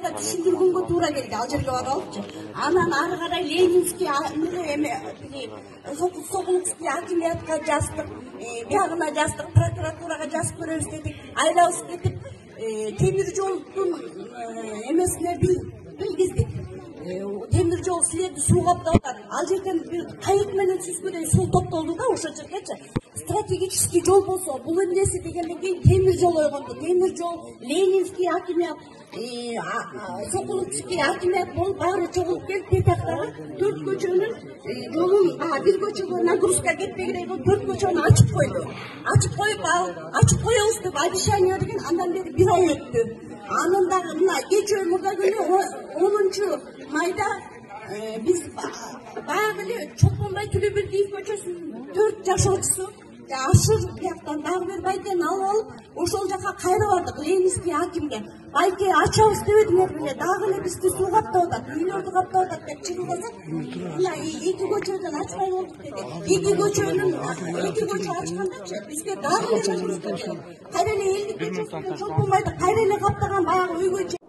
түшүндүргөнгө туура келди, ал жерге баралычы. Анан ары карай Ленинский Сокуловский акимиятка жаздык, биягына жаздык, прокуратурага жазып көрөбүз дедик. Айлабыз кетип, темир жолдун эмесине билгиздик. Темир жол силерди суу каптап атат. Ал жерден кайык менен сүзгүдөй суу топтолду да ошол жергечи. Стратегический жол болсо, бул эмнеси дегенден кийин темир жол ойгонду. Темир жол, Ленинский акимият, Сокуловский акимият болуп баары чогулуп келип Петактагы 4 көчөнүн жолун, бир көчөгө нагрузка кетпегилей 4 көчөнү ачып койду. Ачып коебуз деп обещание деген андан бери 1 ай өттү. Анын дагы мына кечээ мурда күнү 10 майда биз баягы эле Чолпонбай Төлөбердиев көчөсүнүн 4 жашоочусу Ашыр бияктан дагы бир байкени алып алып, ошол жака кайра бардык Ленинский акимге. Байке ачабыз дебедиңер беле, дагы эле бизди суу каптап атат, үйлөрдү каптап атат деп чыгылдасак, мына 2 көчөдөн ачпай болдук деди. 2 көчө ачкандачы бизге дагы эле кайра эле элдик көчөсүнөн Чолпонбайды кайра эле каптаган баягы өйгө